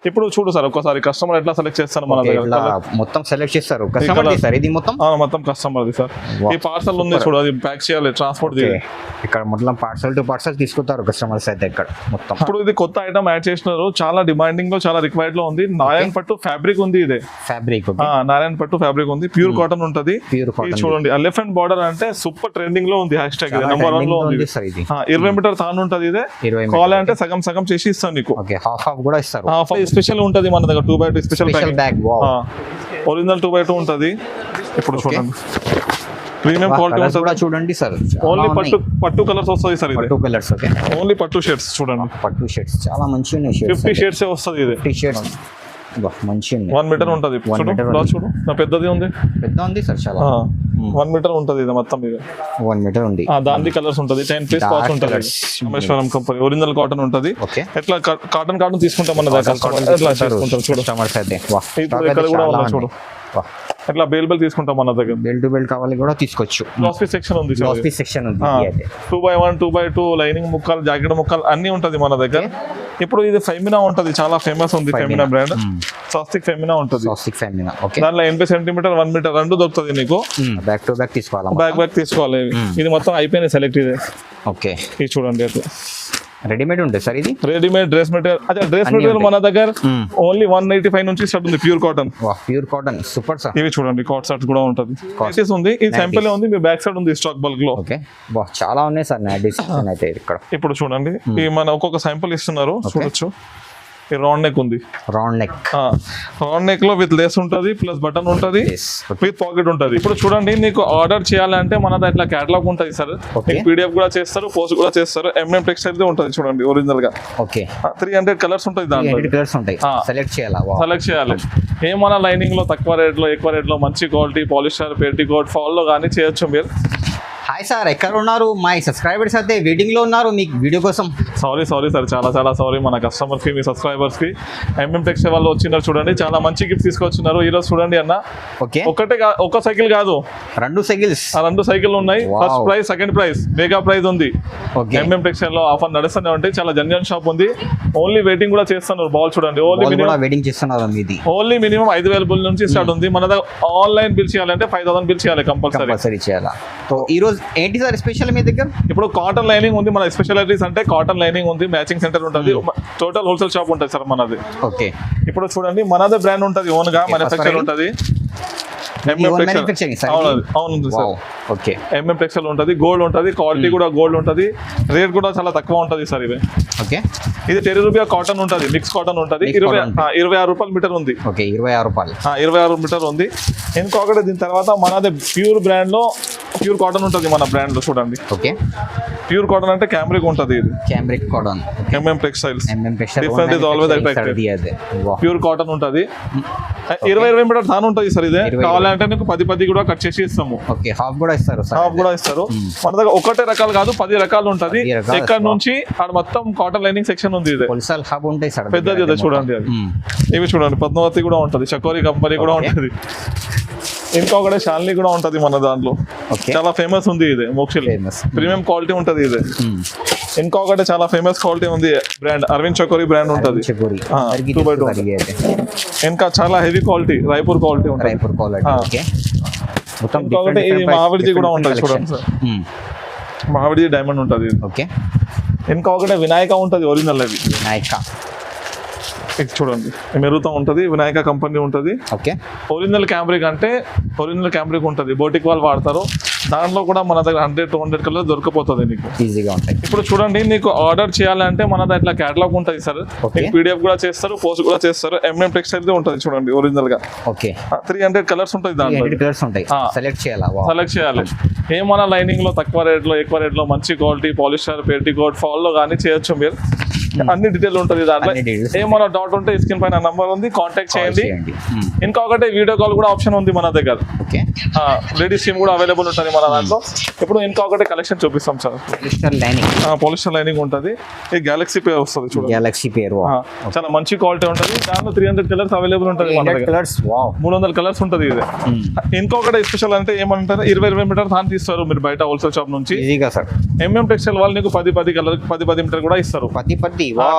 ఇప్పుడు చూడు సార్ ఒకసారి కస్టమర్ ఎట్లా సెలెక్ట్ చేస్తారు మన దగ్గర మొత్తం సెలెక్ట్ చేస్తారు కస్టమర్ సార్ ఇది మొత్తం మొత్తం కస్టమర్ది సార్. ఈ పార్సల్ ఉంది చూడు, అది ప్యాక్ చేయాలి, ట్రాన్స్పోర్ట్ ఇక్కడ మొత్తం పార్సల్ టు పార్సల్ తీసుకుంటారు కస్టమర్స్ అయితే ఇక్కడ మొత్తం. ఇప్పుడు ఇది కొత్త ఐటమ్ యాడ్ చేసినారు, చాలా డిమాండింగ్ లో చాలా రిక్వైర్డ్ లో ఉంది. నారాయణ పట్టు ఫ్యాబ్రిక్ ఉంది, ఇదే ఫ్యాబ్రిక్ నారాయణ పట్టు ఫ్యాబ్రిక్ ఉంది, ప్యూర్ కాటన్ ఉంటది. చూడండి ఎలిఫెంట్ బార్డర్ అంటే సూపర్ ట్రెండింగ్ లో ఉంది, హ్యాష్ ట్యాగ్ నెంబర్ 1 లో ఉంది. 20 మీటర్ తాను ఉంటది, ఇదే కావాలి అంటే సగం సగం చేసి ఇస్తాను నీకు. హాఫ్ కూడా ఇస్తారు. స్పెషల్ ఉంటది మన దగ్గర 2x2 special bag, original 2x2 ఉంటది. ఇప్పుడు చూడండి ప్రీమియం క్వాలిటీ కూడా చూడండి సార్, ఓన్లీ పట్టు కలర్స్ వస్తాయి సార్, పట్టు కలర్స్. ఓకే, ఓన్లీ పట్టు షేడ్స్ చూడండి, పట్టు షేడ్స్ చాలా మంచిగా ఉన్నాయి. 50 షేడ్స్ వస్తుంది, ఇది 50 షేడ్స్ మంచిగా 1 మీటర్ ఉంటది. చూడు నా పెద్దది ఉంది, పెద్ద ఉంది సార్ చాలా. 1 మీటర్ ఉంటది, ఇది మొత్తం ఇది 1 మీటర్ ఉంది. దాని కలర్స్ ఉంటది, 10 పీస్ కాస్ట్ ఉంటది. రామేశ్వరం కంపెనీ ఒరిజినల్ కాటన్ ఉంటది. ఎట్లా కాటన్ తీసుకుంటాం మన దగ్గర, ఎట్లా తీసుకుంటాం చూడు. ఇప్పుడు ఇక్కడ కూడా ఉన్నాయి చూడు, ఎట్లా బెల్ తీసుకుంటాం మన దగ్గర. బెల్ టు బెల్ కావాలి కూడా తీసుకోవచ్చు. గ్లాస్ పీస్ సెక్షన్ ఉంది, గ్లాస్ పీస్ సెక్షన్ ఉంది. 2x1 2x2 లైనింగ్ ముక్కలు, జాకెట్ ముక్కలు అన్ని ఉంటది మన దగ్గర. ఇప్పుడు ఇది ఫెమినా ఉంటది, చాలా ఫేమస్ ఉంది ఫెమినా బ్రాండ్. స్వస్తిక్ ఫెమినా ఉంటది, స్వస్తిక్ ఫెమినా. ఓకే, దాంట్లో 80 సెంటీమీటర్ 1 మీటర్ రెండు దొరుకుతుంది నీకు. బ్యాక్ టు బ్యాక్ తీసుకోవాలి, బ్యాక్ తీసుకోవాలి. ఇది మొత్తం అయిపోయినాయి సెలెక్ట్. ఇది ఓకే, ఇది చూడండి అట్లా రెడీమేడ్ ఉంటుంది సార్. ఇది రెడీమేడ్ డ్రెస్ మెటీరియల్. అదే డ్రెస్ మెటీరియల్ మన దగ్గర ఓన్లీ 185 నుంచి స్టార్ట్ ఉంది, pure cotton. Pure cotton super sir. ఇవి చూడండి కాట్ షర్ట్స్ కూడా ఉంటది, కాటన్ ఉంది. ఈ శాంపిల్ ఉంది, మీ బ్యాక్ సైడ్ ఉంది స్టాక్ బల్క్ లో. ఓకే, చాలా ఉన్నాయి సార్ నా డిస్కషన్ అయితే ఇక్కడ. ఇప్పుడు చూడండి ఈ మన ఒక్కొక్క శాంపిల్ ఇస్తున్నారు, చూడొచ్చు. ఈ రౌండ్ నెక్ ఉంది, రౌండ్ నెక్ లో విత్ లేస్ ఉంటది, ప్లస్ బటన్ ఉంటది, విత్ పాకెట్ ఉంటది. ఇప్పుడు చూడండి నీకు ఆర్డర్ చేయాలంటే మనది ఇట్లా కేటలాగ్ ఉంటది సార్, పీడిఎఫ్ కూడా చేస్తారు, పోస్ట్ కూడా చేస్తారు. ఎంఎం టెక్స్టైల్ ఉంటది చూడండి ఒరిజినల్ గా. ఓకే, 300 కలర్స్ ఉంటాయి దాంట్లో, సెలెక్ట్ చేయాలి. ఏమన్నా లైనింగ్ లో తక్కువ రేట్ లో, ఎక్కువ రేట్ లో, మంచి క్వాలిటీ పాలిస్టర్, పెటికోట్, ఫాల్ లో కానీ చేయొచ్చు మీరు. హాయ్ సార్, ఎక్కడ ఉన్నారు? మా సబ్స్క్రైబర్స్ అయితే వెయిటింగ్ లో ఉన్నారు మీకు వీడియో కోసం. సారీ సార్, చాలా సారీ మన కస్టమర్స్ కి, మీ సబ్స్క్రైబర్స్ కి. ఎంఎం టెక్స్టైల్ వాళ్ళు వచ్చినారు చూడండి, చాలా మంచి గిఫ్ట్ తీసుకొచ్చినారు ఈ రోజు. చూడండి అన్న, ఒక సైకిల్ కాదు, 2 సైకిల్స్, 2 సైకిల్ ఉన్నాయి. First prize, second prize, mega prize ఉంది. ఎంఎం టెక్స్టైల్ లో ఆఫర్ నడుస్తూనే ఉంటాయి, చాలా జెన్యూన్ షాప్ ఉంది. ఓన్లీ వెయిటింగ్ కూడా చేస్తున్నారు. బాల్ చూడండి, ఓన్లీ మినిమం 5,000 బిల్ నుంచి స్టార్ట్ ఉంది. మన దగ్గర ఆన్లైన్ బిల్ చేయాలంటే 5,000 బిల్ చేయాలి కంపల్సరీ చేయాలి. ఈ రోజు ఏంటి సార్ స్పెషల్ మీ దగ్గర? ఇప్పుడు కాటన్ లైనింగ్ ఉంది, మన స్పెషాలిటీస్ అంటే కాటన్ లైనింగ్ ఉంది, మ్యాచింగ్ సెంటర్ ఉంటుంది, టోటల్ హోల్సేల్ షాప్ ఉంటుంది సార్ మనది. ఓకే, ఇప్పుడు చూడండి మనదే బ్రాండ్ ఉంటుంది, ఓన్ గా మ్యానుఫ్యాక్చర్ ఉంటుంది. ఎంఎం టెక్స్టైల్ ఉంటుంది, గోల్డ్ ఉంటుంది, క్వాలిటీ కూడా గోల్డ్ ఉంటుంది, రేట్ కూడా చాలా తక్కువ ఉంటుంది సార్. ఇది ఓకే, ఇది 10 రూపాయ కాటన్ ఉంటుంది, మిక్స్ కాటన్ ఉంటుంది. 26 రూపాయలు మీటర్ ఉంది. 26 మీటర్ ఉంది. ఇంకొకటి దీని తర్వాత మనది ప్యూర్ బ్రాండ్ లో ప్యూర్ కాటన్ ఉంటుంది మన బ్రాండ్ లో. చూడండి, ఓకే, ప్యూర్ కాటన్ అంటే క్యామ్రిక్ ఉంటుంది. ఇది cambric cotton, MM textiles. Different is always attractive. Pure cotton ఉంటుంది, 20 మీటర్ తాను ఉంటుంది సార్. ఇదే కావాలంటే నీకు 10 కూడా కట్ చేసి ఇస్తాము. ఓకే, హాఫ్ కూడా ఇస్తారు. మన దగ్గర ఒకటే రకాలు కాదు, 10 రకాలు ఉంటుంది. ఇక్కడ నుంచి ఆడ మొత్తం కాటన్ లైనింగ్ సెక్షన్ ఉంది. ఇదే పెద్దది చూడండి, అది ఇవి చూడండి, పద్మావతి కూడా ఉంటుంది, చకోరి కంపెనీ కూడా ఉంటుంది. ఇంకొకటి షాలిని కూడా ఉంటది మన దాంట్లో, చాలా ఫేమస్ ఉంది. ఇది మోక్షల్ ప్రీమియం క్వాలిటీ ఉంటది. ఇది ఇంకొకటి చాలా ఫేమస్ క్వాలిటీ ఉంది బ్రాండ్, అరవింద్ చకోరి బ్రాండ్ ఉంటది. 2x2 ఇంకా చాలా హెవీ క్వాలిటీ, రాయపూర్ క్వాలిటీ ఉంటుంది. ఇంకొకటి ఇది మావిడిది కూడా ఉంటుంది చూడండి సార్, మావిడిది డైమండ్ ఉంటది. ఓకే, ఇంకొకటి వినాయక ఉంటది, ఒరిజినల్. అది వినాయక చూడండి, మెరుగుతూ ఉంటుంది, వినాయక కంపెనీ ఉంటుంది. ఓకే, ఒరిజినల్ క్యామ్రిక్ అంటే ఒరిజినల్ క్యామ్రిక్ ఉంటుంది, బోటిక్ వాళ్ళు వాడతారు. దాంట్లో కూడా మన దగ్గర 100-200 కలర్ దొరికిపోతుంది నీకు, ఈజీగా ఉంటాయి. ఇప్పుడు చూడండి నీకు ఆర్డర్ చేయాలంటే మన దగ్గర కేటలాగ్ ఉంటుంది సార్, పీడిఎఫ్ కూడా చేస్తారు, పోస్ట్ కూడా చేస్తారు. ఎంఎం టెక్స్టైల్ ఉంటుంది చూడండి ఒరిజినల్ గా. ఓకే, 300 కలర్స్ ఉంటుంది దాంట్లో, సెలెక్ట్ చేయాలి. ఏమన్నా లైనింగ్ లో తక్కువ రేట్ లో, ఎక్కువ రేట్ లో, మంచి క్వాలిటీ పాలిస్టర్, పెటికోట్, ఫాల్ లో కానీ చేయొచ్చు మీరు. అన్ని డీటెయిల్ ఉంటుంది దాంట్లో. ఏమన్నా డౌట్ ఉంటే స్క్రీన్ పైన నంబర్ ఉంది, కాంటాక్ట్ చేయండి. ఇంకొకటి వీడియో కాల్ కూడా ఆప్షన్ ఉంది మన దగ్గర. లేడీస్ టీమ్ కూడా అవైలబుల్ ఉంటుంది మన దాంట్లో. ఇప్పుడు ఇంకొకటి కలెక్షన్ చూపిస్తాం సార్, పాలిస్టర్ లైనింగ్ ఉంటుంది. ఈ గ్యాలక్సీ పేర్ వస్తుంది చూడండి, గ్యాలక్సీ పేర్ చాలా మంచి క్వాలిటీ ఉంటుంది. దాంట్లో 300 కలర్స్ అవైలబుల్ ఉంటుంది మన దగ్గర, 300 కలర్స్ ఉంటుంది. ఇది ఇంకొకటి స్పెషల్ అంటే ఏమంటారు, 20 మీటర్ దాన్ని తీస్తారు మీరు బయట హోల్సేల్ షాప్ నుంచి. ఎంఎం టెక్స్టైల్ వాళ్ళు నీకు 10 కలర్ 10 మీటర్ కూడా ఇస్తారు. 10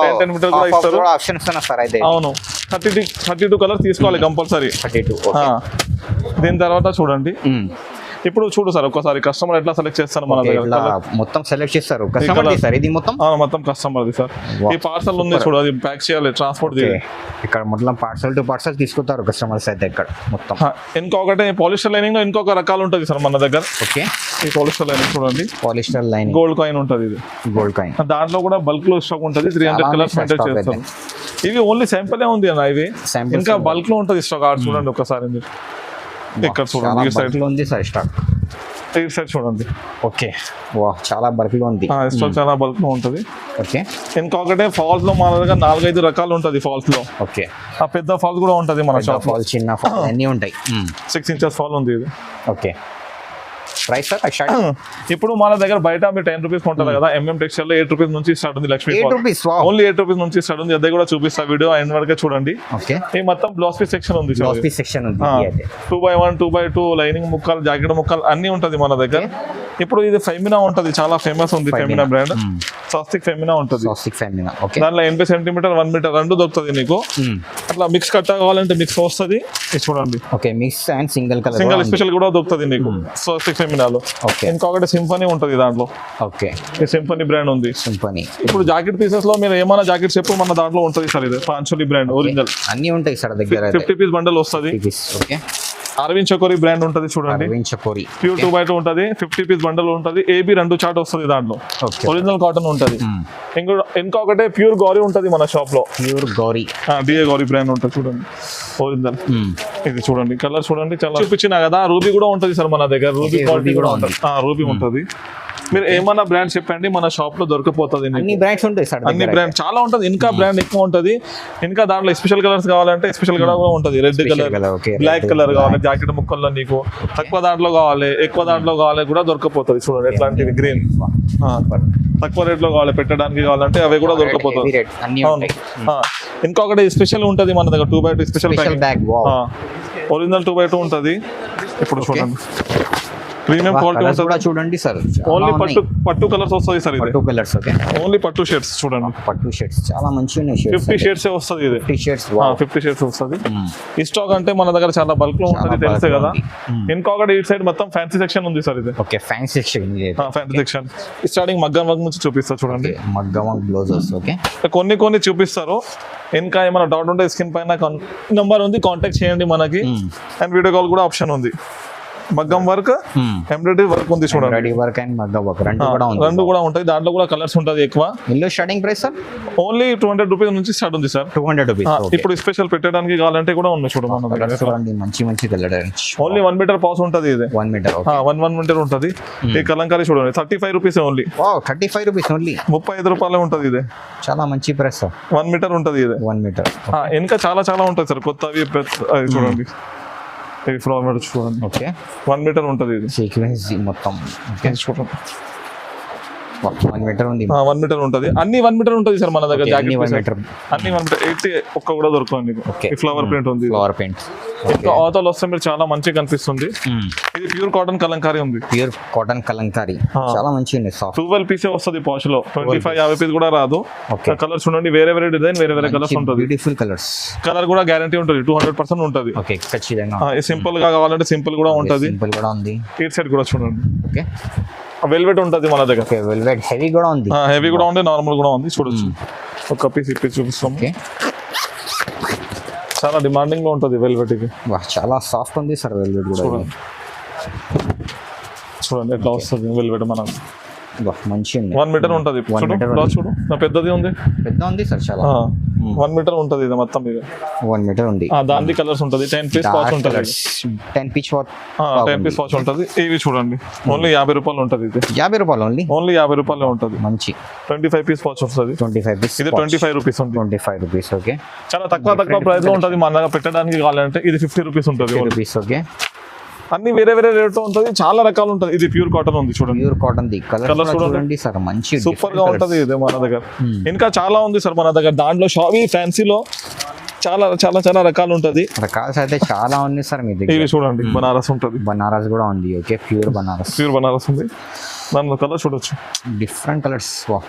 మీటర్ కూడా ఇస్తారు. అవును, 32 కలర్ తీసుకోవాలి కంపల్సరీ. 32. దీని తర్వాత చూడండి, ఇప్పుడు చూడు సార్ ఒకసారి కస్టమర్ ఎట్లా సెలెక్ట్ చేస్తారు మన దగ్గర. మొత్తం సెలెక్ట్ చేస్తారు కస్టమర్ సార్, ఇది మొత్తం మొత్తం కస్టమర్ది సార్. ఈ పార్సల్ ఉంది చూడు, అది ప్యాక్ చేయాలి, ట్రాన్స్పోర్ట్. ఇక్కడ మొత్తం పార్సల్ టు పార్సల్ తీసుకుంటారు కస్టమర్స్ అయితే ఇక్కడ మొత్తం. ఇంకొకటి పాలిస్టర్ లైనింగ్ లో ఇంకొక రకాలు ఉంటుంది సార్ మన దగ్గర. ఓకే, ఈ పాలిస్టర్ లైనింగ్ చూడండి, పాలిస్టర్ లైనింగ్ గోల్డ్ కాయిన్ ఉంటుంది. ఇది గోల్డ్ కాయిన్, దాంట్లో కూడా బల్క్ లో స్టాక్ ఉంటుంది. 300 కలర్స్ మెయింటైన్ చేస్తారు. ఇవి ఓన్లీ శాంపుల్ ఉంది అన్న, ఇవి ఇంకా బల్క్ లో ఉంటుంది స్టాక్. చూడండి ఒకసారి మీరు ఇక్కడ చూడండి, ఈ సైడ్ లో ఉంది సార్ స్టాక్. ఈ సైడ్ చూడండి. ఓకే, వా చాలా బల్క్ లో ఉంది స్టాక్, చాలా బల్క్ లో ఉంటుంది. ఓకే, ఇంకొకటే ఫాల్స్ లో మన దగ్గర 4-5 రకాలు ఉంటుంది ఫాల్స్ లో. ఓకే, ఆ పెద్ద ఫాల్స్ కూడా ఉంటుంది మన షాప్. ఫాల్, చిన్న ఫాల్ అన్నీ ఉంటాయి. 6 inches ఫాల్ ఉంది ఇది. ఓకే, ప్రైస్ సార్ ఇప్పుడు మన దగ్గర బయట మీరు 10 రూపీస్ కొంటారు కదా, టెక్స్టైల్ లో 8 రూపీస్ నుంచి స్టార్ట్ ఉంది. లక్ష్మీ ఓన్లీ 8 రూపీస్ నుంచి స్టార్ట్ ఉంది. అదే కూడా చూపిస్తా, వీడియో అయిన వరకే చూడండి. ఓకే, ఈ మొత్తం బ్లౌజ్ పీస్ సెక్షన్ ఉంది. 2x1, 2x2 లైనింగ్ ముక్కలు, జాకెట్ ముక్కలు అన్ని ఉంటది మన దగ్గర. ఇప్పుడు ఇది ఫెమినా ఉంటది, చాలా ఫేమస్ ఉంది ఫెమినా బ్రాండ్. స్వస్తిక్ ఫెమినా ఉంటది. దాంట్లో 80 సెంటీమీటర్ 1 మీటర్ రెండు దొరుకుతుంది నీకు. అట్లా మిక్స్ కట్ కావాలంటే మిక్స్ వస్తుంది. చూడండి, okay, mix and single colour, single special కూడా దొరుకుతుంది నీకు స్వస్తిక్ ఫెమినాలో. ఇంకొకటి సింఫనీ ఉంటది దాంట్లో. ఓకే, ఈ సింఫనీ బ్రాండ్ ఉంది. సింఫనీ. ఇప్పుడు జాకెట్ పీసెస్ లో మీరు ఏమైనా జాకెట్ చెప్పు, మన దాంట్లో ఉంటది సార్. ఇది పాంచోలి బ్రాండ్ ఒరిజినల్ అన్ని ఉంటాయి సార్ దగ్గర. 50 పీస్ బండల్ వస్తుంది. ఓకే, అరవింద్ చకోరి బ్రాండ్ ఉంటది చూడండి. ప్యూర్ 2x2 ఉంటది. 50 పీస్ బండల్ ఉంటది. AB 2 చార్ట్ వస్తుంది దాంట్లో. ఒరిజినల్ కాటన్ ఉంటది. ఇంకొకటి ప్యూర్ గౌరీ ఉంటది మన షాప్ లో. Pure Gauri, DA Gauri brand ఉంటది చూడండి, ఒరిజినల్. ఇది చూడండి, కలర్ చూడండి, చాలా చూపించినా కదా. రూబీ కూడా ఉంటది సార్ మన దగ్గర. రూబీ క్వాలిటీ కూడా ఉంటది. రూబీ ఉంటది. మీరు ఏమన్నా బ్రాండ్ చెప్పండి, మన షాప్ లో దొరికిపోతుంది. అన్ని బ్రాండ్స్ ఉంటాయి సార్, అన్ని బ్రాండ్ చాలా ఉంటది. ఇంకా బ్రాండ్ ఎక్కువ ఉంటది. ఇంకా దాంట్లో స్పెషల్ కలర్స్ కావాలంటే స్పెషల్ కలర్ కూడా ఉంటది. రెడ్ కలర్, బ్లాక్ కలర్ కావాలి జాకెట్ ముక్కల్లో నీకు. తక్కువ దాంట్లో కావాలి, ఎక్కువ దాంట్లో కావాలి కూడా దొరకపోతుంది. చూడండి ఎట్లాంటివి గ్రీన్, తక్కువ రేట్ లో కావాలి పెట్టడానికి కావాలంటే అవి కూడా దొరకపోతుంది. ఇంకొకటి స్పెషల్ ఉంటది మన దగ్గర 2x2 special bag. Original 2x2 ఉంటది. ఇప్పుడు చూడండి, ప్రీమియం క్వాలిటీ ఉంటుంది చూడండి సార్. ఓన్లీ పట్టు కలర్స్ వస్తాయి సార్. పట్టు కలర్స్. ఓకే, ఓన్లీ పట్టు షేడ్స్ చూడండి. పట్టు షేడ్స్ చాలా మంచిగా ఉన్నాయి. 50 షేడ్స్ వస్తుంది. ఇది 50 షేడ్స్ వస్తుంది. ఈ స్టాక్ అంటే మన దగ్గర చాలా బల్క్ లో ఉంటుంది, తెలుసే కదా. ఇంకొకటి ఇటు సైడ్ మొత్తం ఫ్యాన్సీ సెక్షన్ ఉంది సార్. ఇది okay, fancy section. Fancy section starting మగ్గం వర్క్ నుంచి చూపిస్తారు చూడండి. మగ్గం వర్క్ బ్లౌజెస్. ఓకే, కొన్ని చూపిస్తారు. ఇంకా ఏమైనా డౌట్ ఉంటే స్క్రీన్ పైన నంబర్ ఉంది, కాంటాక్ట్ చేయండి మనకి. అండ్ వీడియో కాల్ కూడా ఆప్షన్ ఉంది. మగ్గం వర్క్, ఎంబ్రాయిడరీ వర్క్ ఉంది చూడండి. ఎంబ్రాయిడరీ వర్క్ అండ్ మగ్గం వర్క్ రెండు కూడా ఉంటాయి. దాంట్లో కూడా కలర్స్ ఉంటుంది ఎక్కువ. ఇందులో starting price sir only 200 rupees నుంచి స్టార్ట్ ఉంది సార్. 200 రూపీస్. ఇప్పుడు స్పెషల్ పెట్టడానికి కావాలంటే కూడా ఉంది చూడండి. మంచి కలర్. ఓన్లీ 1 మీటర్ పాస్ ఉంటుంది. ఇది 1 మీటర్. 1 మీటర్ ఉంటుంది. ఈ కలంకారీ చూడండి 35 రూపీస్ ఓన్లీ. 35 rupees only. 35 రూపాయలే ఉంటుంది. ఇది చాలా మంచి ప్రైస్. 1 మీటర్ ఉంటుంది. ఇది 1 మీటర్. ఇంకా చాలా ఉంటాయి సార్ కొత్తవి. చూడండి, ఫ్లవర్ చూడండి. ఓకే, 1 మీటర్ ఉంటుంది. ఇది సీక్వెన్స్ మొత్తం చూడండి. 1 మీటర్ ఉంది. 1 మీటర్ ఉంటుంది. అన్ని 1 మీటర్ ఉంటుంది సార్ మన దగ్గర. జాకెట్ అన్ని 1 మీటర్. 80 ఒక్క కూడా దొరకదు. ఫ్లవర్ ప్రింట్ ఉంది. Flower print. ఇంకా ఆతోలు వస్తే మీరు చాలా మంచిగా కనిపిస్తుంది. ఇది ప్యూర్ కాటన్ కలంకారీ ఉంది. ప్యూర్ కాటన్ కలంకారీ చాలా మంచిగా. 12 పీస్ వస్తుంది పాష్ లో. 25-50 పీస్ కూడా రాదు. కలర్ చూడండి, వేరే డిజైన్, వేరే కలర్స్ ఉంటుంది. Beautiful colours. కలర్ కూడా గ్యారంటీ ఉంటుంది. 200% ఉంటుంది. ఓకే, ఖచ్చితంగా. సింపుల్ గా కావాలంటే సింపుల్ కూడా ఉంటుంది. సింపుల్ కూడా ఉంది. ఇటు సైడ్ కూడా చూడండి. ఓకే, వెల్వెట్ ఉంటుంది మన దగ్గర. వెల్వెట్ హెవీ కూడా ఉంది. హెవీ కూడా ఉంది, నార్మల్ కూడా ఉంది. చూడొచ్చు. ఒక పీస్ ఇప్పి చూపిస్తాం. చాలా డిమాండింగ్ లో ఉంటుంది వెల్వెట్. ఇది చాలా సాఫ్ట్ ఉంది సార్ వెల్వెట్ కూడా. చూడండి ఎట్లా వస్తుంది వెల్వెట్ మనకు. మంచిగా 1 మీటర్ ఉంటుంది. చూడు, పెద్దది ఉంది. పెద్ద ఉంది సార్ చాలా. 1 మీటర్ ఉంటుంది. ఇది మొత్తం ఇది 1 మీటర్ ఉంది. దాని కలర్స్ ఉంటుంది. 10 పీస్ పాచ్ ఉంటుంది. 10 పీస్ పాచ్ ఉంటుంది. ఇవి చూడండి, ఓన్లీ 50 రూపాయలు ఉంటుంది. ఇది 50 రూపాయలు ఓన్లీ 50 రూపాయలు ఉంటుంది. మంచి 25 పీస్ పాచ్ వస్తుంది. 25 పీస్. ఇది 25 రూపీస్ ఉంది. 25 రూపీస్. ఓకే, చాలా తక్కువ ప్రైస్ లో ఉంటుంది. మన దగ్గర పెట్టడానికి కావాలంటే ఇది 50 రూపీస్ ఉంటుంది. 50 రూపీస్. ఓకే, అన్ని వేరే రేట్ ఉంటుంది. చాలా రకాలు ఉంటుంది. ఇది ప్యూర్ కాటన్ ఉంది చూడండి. ప్యూర్ కాటన్ ది కలర్ చూడండి సార్, మంచి సూపర్ గా ఉంటుంది. ఇది మన దగ్గర ఇంకా చాలా ఉంది సార్ మన దగ్గర. దాంట్లో షావీ ఫ్యాన్సీలో చాలా రకాలు ఉంటుంది. రకాల్స్ అయితే చాలా ఉంది సార్ మీ దగ్గర. ఇవి చూడండి, బనారస్ ఉంటుంది. బనారస్ కూడా ఉంది. ఓకే, ప్యూర్ బనారస్ ఉంది. దాంట్లో కలర్ చూడొచ్చు. Different colours. వా,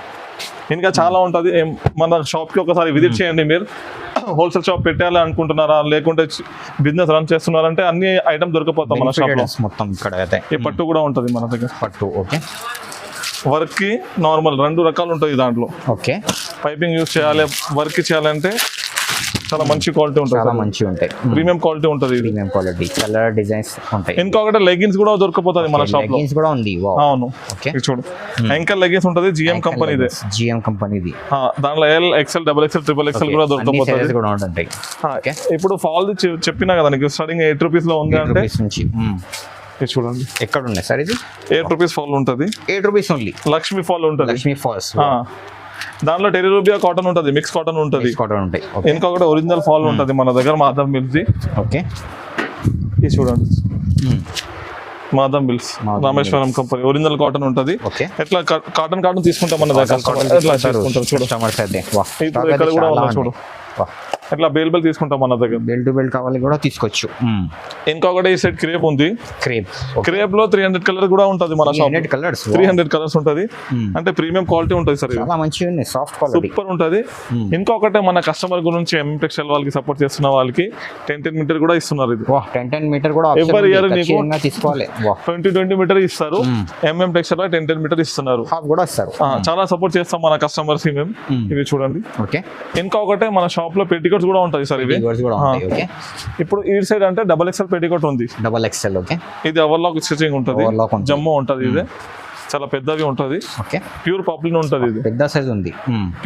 ఇంకా చాలా ఉంటుంది. మన షాప్కి ఒకసారి విజిట్ చేయండి. మీరు హోల్సేల్ షాప్ పెట్టాలి అనుకుంటున్నారా, లేకుంటే బిజినెస్ రన్ చేస్తున్నారంటే అన్ని ఐటమ్ దొరికిపోతాం మన షాప్లో. మొత్తం ఇక్కడ అయితే ఈ పట్టు కూడా ఉంటుంది మన దగ్గర. పట్టు. ఓకే. వర్క్కి నార్మల్ 2 రకాలు ఉంటుంది దాంట్లో. ఓకే. పైపింగ్ యూజ్ చేయాలి, వర్క్ చేయాలంటే చాలా మంచి క్వాలిటీ ఉంటుంది. చాలా మంచిగా ఉంటాయి. ప్రీమియం క్వాలిటీ ఉంటుంది. ప్రీమియం క్వాలిటీ, కలర్ డిజైన్స్ ఉంటాయి. ఇంకొకటి లెగిన్స్ కూడా దొరికిపోతుంది మన షాప్ లో. లెగిన్స్ కూడా ఉంది. అవును. ఓకే. చూడు, యాంకల్ లెగిన్స్ ఉంటుంది. జిఎం కంపెనీదే. జిఎం కంపెనీది. దాంట్లో L, XL, double XL, triple XL కూడా దొరికిపోతుంది. కూడా ఉంటాయి. ఇప్పుడు ఫాల్ చెప్పినా కదా నీకు, స్టార్టింగ్ 8 రూపీస్ లో ఉంది అంటే నుంచి. ఇది చూడండి ఎక్కడ ఉన్నాయి సార్ ఇది? 8 రూపీస్ ఫాల్ ఉంటుంది. 8 రూపీస్ ఓన్లీ. లక్ష్మీ ఫాల్ ఉంటుంది. లక్ష్మీ ఫాల్స్. దాంట్లో టెరిరూబియా కాటన్ ఉంటుంది, మిక్స్ కాటన్ ఉంటుంది. కాటన్ ఉంటాయి. ఇంకొకటి ఒరిజినల్ ఫాల్ ఉంటుంది మన దగ్గర, మాధవ్ మిల్స్. ఓకే. ఇది చూడండి, Madhav mills, Rameswaram company original cotton ఉంటుంది. ఓకే. ఎట్లా కాటన్ తీసుకుంటాం మన దగ్గర. ఎట్లా తీసుకుంటాం చూడు. ఇప్పుడు ఇక్కడ కూడా ఉన్నాయి చూడు. ఎట్లా బెల్ తీసుకుంటాం మన దగ్గర. బెల్ టు బెల్ కావాలి కూడా తీసుకోవచ్చు. ఇంకొకటి ఈ సెట్ క్రేప్ ఉంది. క్రేప్ లో 300 కలర్ కూడా ఉంటుంది మన షాప్. 300 కలర్స్ ఉంటుంది. అంటే ప్రీమియం క్వాలిటీ ఉంటుంది సార్. చాలా మంచిగా ఉంది, సాఫ్ట్ క్వాలిటీ, సూపర్ ఉంటుంది. ఇంకొకటి మన కస్టమర్ గురించి ఎంఎం టెక్స్టైల్ వాళ్ళకి సపోర్ట్ చేస్తున్న వాళ్ళకి 10 మీటర్ కూడా ఇస్తున్నారు. ఇది 10 మీటర్ కూడా ఎవరి ఇయర్ నీకు తీసుకోవాలి. 20 మీటర్ ఇస్తారు. ఎంఎం టెక్స్టైల్ 10 మీటర్ ఇస్తున్నారు. హాఫ్ కూడా ఇస్తారు. చాలా సపోర్ట్ చేస్తాం మన కస్టమర్స్ కి మేము. ఇవి చూడండి. ఓకే. ఇంకొకటి మన షాప్ లో పెట్టికోట్స్ కూడా ఉంటాయి సార్. ఇవి ఇప్పుడు ఈ సైడ్ అంటే డబుల్ ఎక్స్ఎల్ పెట్టికోట్ ఉంది. Double XL. ఓకే. ఇది ఓవర్లాక్ స్టిచింగ్ ఉంటుంది, జమ్మో ఉంటుంది. ఇది చాలా పెద్దవి ఉంటుంది. ఓకే. ప్యూర్ పాప్లిన్ ఉంటుంది. ఇది పెద్ద సైజ్ ఉంది.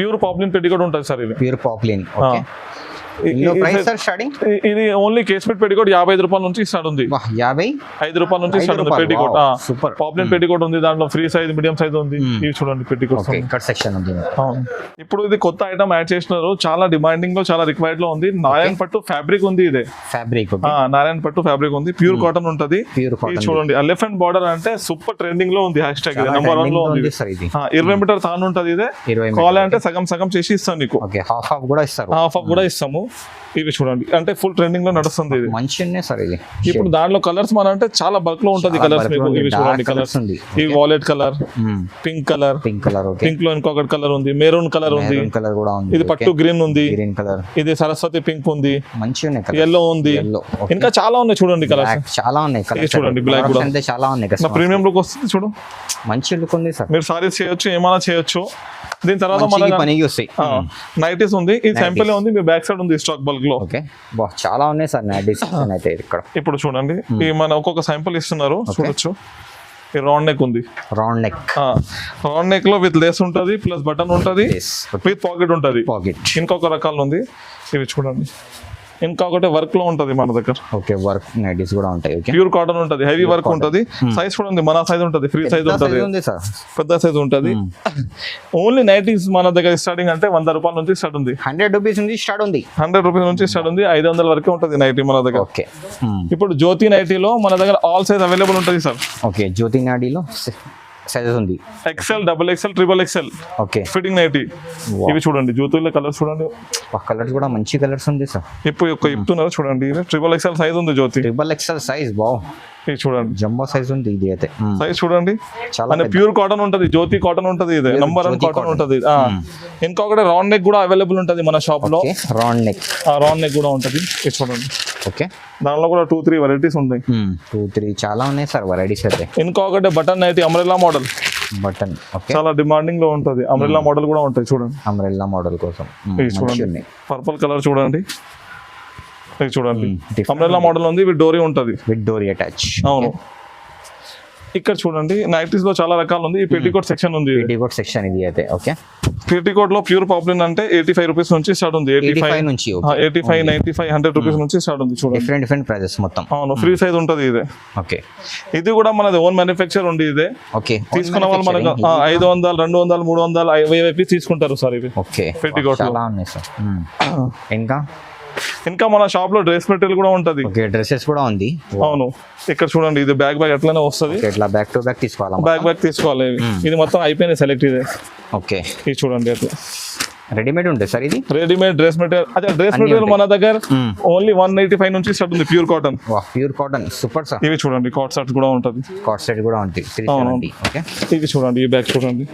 ప్యూర్ పాప్లిన్ పెట్టికోట్ ఉంటుంది సార్. ఇది ప్యూర్ పాప్లిన్. ఓకే. ఇది ఓన్లీ కేస్మెట్ పెట్టికోట్ 55 రూపాయల నుంచి స్టార్ట్ ఉంది. 55 రూపాయల నుంచి స్టార్ట్ ఉంది పెట్టికోట్. పాప్లిన్ పెట్టికోట్ ఉంది. దాంట్లో ఫ్రీ సైజ్, మీడియం సైజ్ ఉంది. ఇవి చూడండి పెట్టికోట్ సెక్షన్ ఉంది. ఇప్పుడు ఇది కొత్త ఐటమ్ యాడ్ చేసినారు. చాలా డిమాండింగ్ లో, చాలా రిక్వైర్డ్ లో ఉంది. నారాయణ పట్టు ఫ్యాబ్రిక్ ఉంది. ఇదే ఫ్యాబ్రిక్, నారాయణ పట్టు ఫ్యాబ్రిక్ ఉంది. ప్యూర్ కాటన్ ఉంటుంది. చూడండి, ఎలిఫెంట్ బార్డర్ అంటే సూపర్ ట్రెండింగ్ లో ఉంది. హ్యాష్ ట్యాగ్ నెంబర్ 1 లో ఉంది. 20 మీటర్ తాను ఉంటుంది. ఇదే కావాలంటే సగం సగం చేసి ఇస్తాను నీకు. హాఫ్ కూడా ఇస్తారు. హాఫ్ కూడా ఇస్తాము. ఇవి చూడండి, అంటే ఫుల్ ట్రెండింగ్ లో నడుస్తుంది. ఇది మంచిగా సార్. ఇది ఇప్పుడు దాంట్లో కలర్స్ మన అంటే చాలా బల్క్ లో ఉంటుంది కలర్స్. ఇవి చూడండి కలర్స్. ఈ wallet colour, pink colour, pink లో ఇంకొకటి కలర్ ఉంది, మెరూన్ కలర్ ఉంది, ఇది పట్టు గ్రీన్ ఉంది, ఇది సరస్వతి పింక్ ఉంది, ఎల్లో ఉంది, ఇంకా చాలా ఉన్నాయి చూడండి కలర్స్. చాలా ఉన్నాయి చూడండి. బ్లాక్ కూడా చాలా ఉన్నాయి. ప్రీమియం లుక్ వస్తుంది చూడు. మంచి లుక్ ఉంది సార్. మీరు సారీస్ చేయొచ్చు, ఏమైనా చేయొచ్చు. దీని తర్వాత మన నైటీస్ ఉంది. ఈ శాంపిల్ ఉంది. మీ బ్యాక్ సైడ్ ఉంది స్టాక్ బల్క్ లో. చాలా ఉన్నాయి సార్ నైటీస్ అయితే ఇక్కడ. ఇప్పుడు చూడండి, ఈ మన ఒక్కొక్క శాంపిల్ ఇస్తున్నారు, చూడొచ్చు. ఈ రౌండ్ నెక్ ఉంది. రౌండ్ నెక్ లో విత్ లేస్ ఉంటుంది, ప్లస్ బటన్ ఉంటుంది, విత్ పాకెట్ ఉంటుంది. ఇంకొక రకాలు ఉంది. ఇవి చూడండి. ఇంకొకటి వర్క్ లో ఉంటది మన దగ్గర. ఓకే. వర్క్ నైటీస్ కూడా ఉంటాయి. ఓకే. ప్యూర్ కాటన్ ఉంటది, హెవీ వర్క్ ఉంటది. సైజ్ కూడా ఉంది. మన సైజ్ ఉంటది, ఫ్రీ సైజ్ ఉంటది, పెద్ద సైజ్ ఉంటది. ఓన్లీ నైటీస్ మన దగ్గర స్టార్టింగ్ అంటే 100 రూపాయల నుంచి స్టార్ట్ ఉంది. 100 రూపీస్ నుంచి స్టార్ట్ ఉంది. 100 రూపీస్ నుంచి స్టార్ట్ ఉంది. 500 వరకే ఉంటది నైటీ మన దగ్గర. ఓకే. ఇప్పుడు జ్యోతి నైటీలో మన దగ్గర ఆల్ సైజ్ అవైలబుల్ ఉంటుంది సార్. ఓకే. జ్యోతి నైటీలో సైజెస్ ఉంది. XL, double XL, triple XL. Okay. Fitting nighty. ఇవి చూడండి, జ్యోతిలో కలర్స్ చూడండి. కలర్స్ కూడా మంచి కలర్స్ ఉంది సార్. ఇప్పుడు ఇప్పుతున్నారు చూడండి. ట్రిపుల్ ఎక్సెల్ సైజ్ ఉంది జ్యోతి. ట్రిపుల్ ఎక్సెల్ సైజ్ బావ్. ఇది చూడండి, జంబో సైజ్ ఉంది. ఇది అయితే సైజ్ చూడండి. చాలా ప్యూర్ కాటన్ ఉంటది, జ్యోతి కాటన్ ఉంటది. ఇది నంబర్ 1 కాటన్ ఉంటది. ఇంకొకటి రౌండ్ నెక్ కూడా అవైలబుల్ ఉంటది మన షాప్ లో. రౌండ్ నెక్ కూడా ఉంటది. ఇది చూడండి. ఓకే. దానిలో కూడా 2-3 వెరైటీస్ ఉంటాయి. 2-3 చాలా ఉన్నాయి సార్ వెరైటీస్ అయితే. ఇంకొకటి button nighty, umbrella model. Button. Okay. చాలా డిమాండింగ్ లో ఉంటది. అంబ్రెల్లా మోడల్ కూడా ఉంటాయి చూడండి. అంబ్రెల్లా మోడల్ కోసం చూడండి. పర్పుల్ కలర్ చూడండి. చూడండి, అంబ్రెల్లా మోడల్ ఉంది. విత్ డోరీ ఉంటది. విత్ డోరీ అటాచ్. అవును. ఇక్కడ చూడండి, నైటీస్ లో చాలా రకాలు ఉంది. ఈ పెట్టికోట్ సెక్షన్ ఉంది. పెట్టికోట్ సెక్షన్ ఇది అయితే. ఓకే. పెట్టికోట్ లో ప్యూర్ పాప్లిన్ అంటే 85 రూపీస్ నుంచి స్టార్ట్ ఉంది. 85 నుంచి 85, 95, 100 రూపీస్ నుంచి స్టార్ట్ ఉంది. చూడండి, డిఫరెంట్ ప్రైజెస్ మొత్తం. అవును. ఫ్రీ సైజ్ ఉంటది ఇదే. ఓకే. ఇది కూడా మనది ఓన్ మ్యానుఫ్యాక్చర్ ఉంది. ఇదే. ఓకే. తీసుకున్న వాళ్ళు మనకు 500, 200, 300, 1000 తీసుకుంటారు సార్ ఇవి. ఓకే. పెట్టికోట్ చాలా ఉన్నాయి సార్. ఇంకా మన షాప్ లో డ్రెస్ మెటీరియల్ కూడా ఉంటది. ఓకే. డ్రెస్సెస్ కూడా ఉంది. అవును. ఇక్కడ చూడండి, ఇది బ్యాక్ ఎట్లానే వస్తుంది. ఇట్లా బ్యాక్ టు బ్యాక్ తీసుకోవాలి. బ్యాక్ తీసుకోవాలి. ఇది మొత్తం అయిపోయింది సెలెక్ట్. ఇదే. ఓకే. ఇది చూడండి అట్లా రెడీమేడ్ ఉంటుంది సార్ ఇది. Readymade dress material. అదే డ్రెస్ మెటీరియల్ మన దగ్గర ఓన్లీ 185 నుంచి స్టార్ట్ ఉంది, pure cotton. Pure cotton super sir. ఇవి చూడండి కాట్ సెట్ కూడా ఉంటుంది. కాట్ సెట్ కూడా ఉంటుంది 370. ఓకే, ఇది చూడండి, ఈ బ్యాగ్ చూడండి,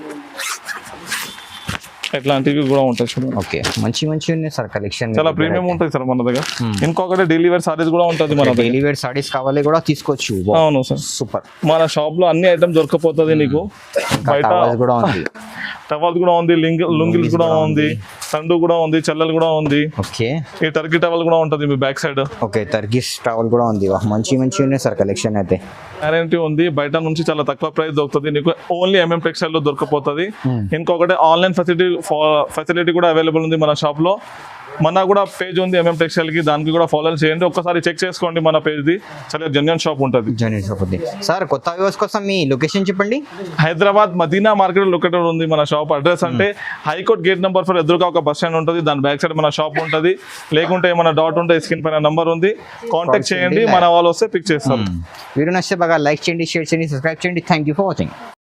ఇట్లాంటివి కూడా ఉంటాయి చూడండి. ఓకే, మంచి ఉన్నాయి సార్ కలెక్షన్, చాలా ప్రీమియం ఉంటుంది సార్ మన దగ్గర. ఇంకొకటి డైలీ వేర్ సారీస్ కూడా ఉంటుంది మన దగ్గర. డైలీ వేర్ సారీస్ కావాలి కూడా తీసుకోవచ్చు. అవును సార్, సూపర్. మన షాప్ లో అన్ని ఐటమ్ దొరకపోతుంది నీకు. బయట కూడా ఉంది, టవల్ కూడా ఉంది, లుంగిల్స్ కూడా ఉంది, సండు కూడా ఉంది, చెల్లెలు కూడా ఉంది. ఓకే, ఈ టర్కీ టవల్ కూడా ఉంటుంది మీ back side. Okay, Turkish towel కూడా ఉంది. మంచి ఉన్నాయి సార్ కలెక్షన్ అయితే. గ్యారంటీ ఉంది, బయట నుంచి చాలా తక్కువ ప్రైస్ దొరుకుతుంది నీకు, ఓన్లీ ఎంఎం టెక్స్టైల్ లో దొరకపోతుంది. ఇంకొకటి ఆన్లైన్ ఫెసిలిటీ కూడా అవైలబుల్ ఉంది మన షాప్ లో. మన కూడా పేజ్ ఉంది ఎంఎం టెక్స్టైల్ కి, దానికి కూడా ఫాలో చేయండి, ఒక్కసారి చెక్ చేసుకోండి మన పేజ్ ది. చాలా జెన్యూన్ షాప్ ఉంటుంది. సార్ కొత్త వ్యూవర్స్ కోసం మీ లొకేషన్ చెప్పండి. హైదరాబాద్ మదీనా మార్కెట్ లొకేటెడ్ ఉంది మన షాప్ అడ్రస్. అంటే హైకోర్ట్ గేట్ నెంబర్ 4 ఎదురుగా ఒక బస్ స్టాండ్ ఉంటుంది, దాని బ్యాక్ సైడ్ మన షాప్ ఉంటుంది. లేకుంటే ఏమైనా డౌట్ ఉంటే స్క్రీన్ పైన నంబర్ ఉంది, కాంటాక్ట్ చేయండి, మన వాళ్ళు వస్తే పిక్ చేస్తారు. వీడియో నచ్చితే బాగా లైక్ చేయండి, షేర్ చేయండి, సబ్స్క్రైబ్ చేయండి. Thank you for watching.